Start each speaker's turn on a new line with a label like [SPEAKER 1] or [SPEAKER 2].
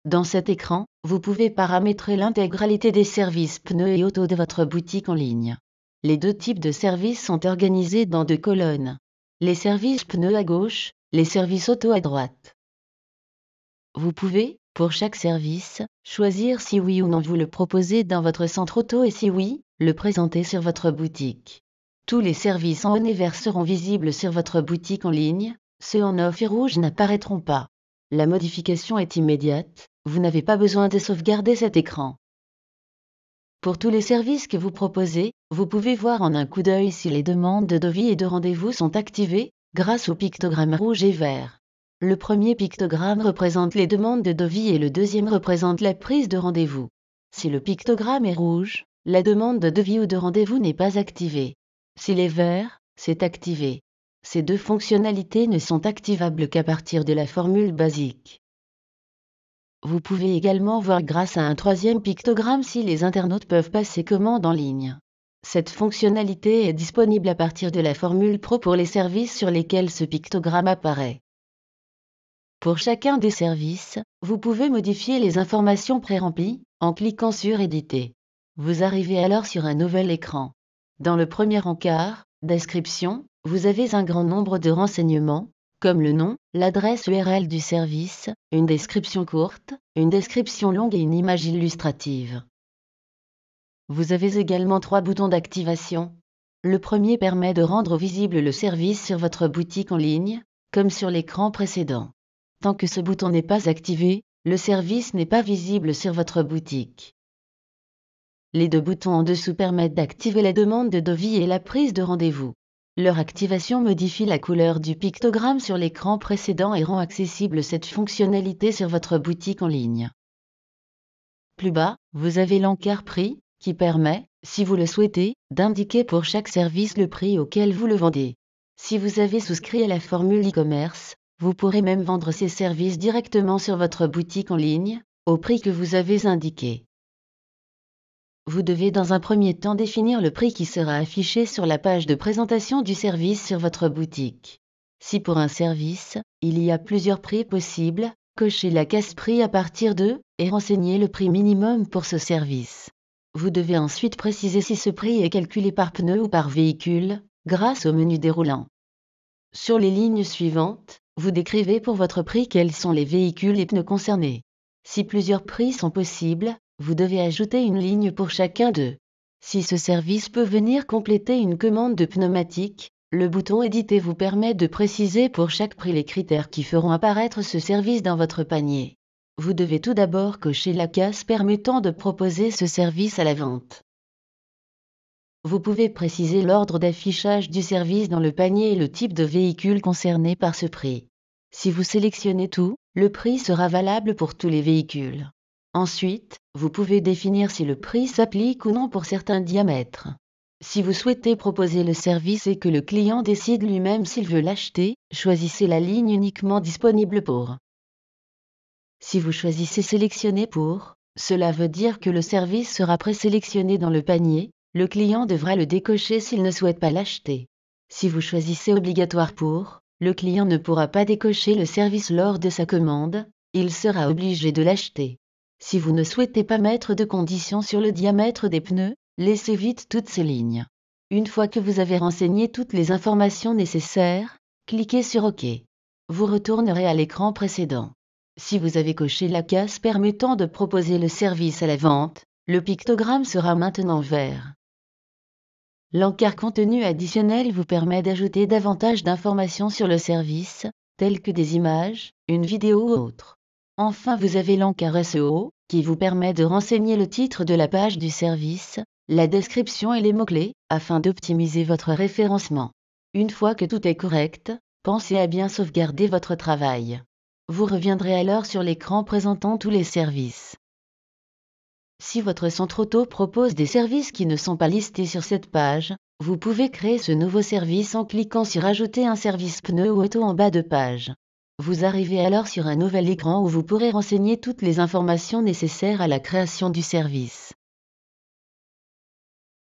[SPEAKER 1] Dans cet écran, vous pouvez paramétrer l'intégralité des services pneus et auto de votre boutique en ligne. Les deux types de services sont organisés dans deux colonnes. Les services pneus à gauche, les services auto à droite. Vous pouvez, pour chaque service, choisir si oui ou non vous le proposez dans votre centre auto et si oui, le présenter sur votre boutique. Tous les services en jaune et vert seront visibles sur votre boutique en ligne, ceux en off et rouge n'apparaîtront pas. La modification est immédiate, vous n'avez pas besoin de sauvegarder cet écran. Pour tous les services que vous proposez, vous pouvez voir en un coup d'œil si les demandes de devis et de rendez-vous sont activées, grâce au pictogramme rouge et vert. Le premier pictogramme représente les demandes de devis et le deuxième représente la prise de rendez-vous. Si le pictogramme est rouge, la demande de devis ou de rendez-vous n'est pas activée. S'il est vert, c'est activé. Ces deux fonctionnalités ne sont activables qu'à partir de la formule basique. Vous pouvez également voir grâce à un troisième pictogramme si les internautes peuvent passer commande en ligne. Cette fonctionnalité est disponible à partir de la formule Pro pour les services sur lesquels ce pictogramme apparaît. Pour chacun des services, vous pouvez modifier les informations pré-remplies en cliquant sur Éditer. Vous arrivez alors sur un nouvel écran. Dans le premier encart, Description, vous avez un grand nombre de renseignements, comme le nom, l'adresse URL du service, une description courte, une description longue et une image illustrative. Vous avez également 3 boutons d'activation. Le premier permet de rendre visible le service sur votre boutique en ligne, comme sur l'écran précédent. Tant que ce bouton n'est pas activé, le service n'est pas visible sur votre boutique. Les 2 boutons en dessous permettent d'activer la demande de devis et la prise de rendez-vous. Leur activation modifie la couleur du pictogramme sur l'écran précédent et rend accessible cette fonctionnalité sur votre boutique en ligne. Plus bas, vous avez l'encart prix, qui permet, si vous le souhaitez, d'indiquer pour chaque service le prix auquel vous le vendez. Si vous avez souscrit à la formule e-commerce, vous pourrez même vendre ces services directement sur votre boutique en ligne, au prix que vous avez indiqué. Vous devez dans un premier temps définir le prix qui sera affiché sur la page de présentation du service sur votre boutique. Si pour un service, il y a plusieurs prix possibles, cochez la case prix à partir de et renseignez le prix minimum pour ce service. Vous devez ensuite préciser si ce prix est calculé par pneu ou par véhicule, grâce au menu déroulant. Sur les lignes suivantes, vous décrivez pour votre prix quels sont les véhicules et pneus concernés. Si plusieurs prix sont possibles, vous devez ajouter une ligne pour chacun d'eux. Si ce service peut venir compléter une commande de pneumatique, le bouton Éditer vous permet de préciser pour chaque prix les critères qui feront apparaître ce service dans votre panier. Vous devez tout d'abord cocher la case permettant de proposer ce service à la vente. Vous pouvez préciser l'ordre d'affichage du service dans le panier et le type de véhicule concerné par ce prix. Si vous sélectionnez tout, le prix sera valable pour tous les véhicules. Ensuite, vous pouvez définir si le prix s'applique ou non pour certains diamètres. Si vous souhaitez proposer le service et que le client décide lui-même s'il veut l'acheter, choisissez la ligne uniquement disponible pour. Si vous choisissez Sélectionner pour, cela veut dire que le service sera présélectionné dans le panier, le client devra le décocher s'il ne souhaite pas l'acheter. Si vous choisissez Obligatoire pour, le client ne pourra pas décocher le service lors de sa commande, il sera obligé de l'acheter. Si vous ne souhaitez pas mettre de conditions sur le diamètre des pneus, laissez vide toutes ces lignes. Une fois que vous avez renseigné toutes les informations nécessaires, cliquez sur OK. Vous retournerez à l'écran précédent. Si vous avez coché la case permettant de proposer le service à la vente, le pictogramme sera maintenant vert. L'encart Contenu additionnel vous permet d'ajouter davantage d'informations sur le service, telles que des images, une vidéo ou autre. Enfin, vous avez l'encart SEO, qui vous permet de renseigner le titre de la page du service, la description et les mots-clés, afin d'optimiser votre référencement. Une fois que tout est correct, pensez à bien sauvegarder votre travail. Vous reviendrez alors sur l'écran présentant tous les services. Si votre centre auto propose des services qui ne sont pas listés sur cette page, vous pouvez créer ce nouveau service en cliquant sur Ajouter un service pneu ou auto en bas de page. Vous arrivez alors sur un nouvel écran où vous pourrez renseigner toutes les informations nécessaires à la création du service.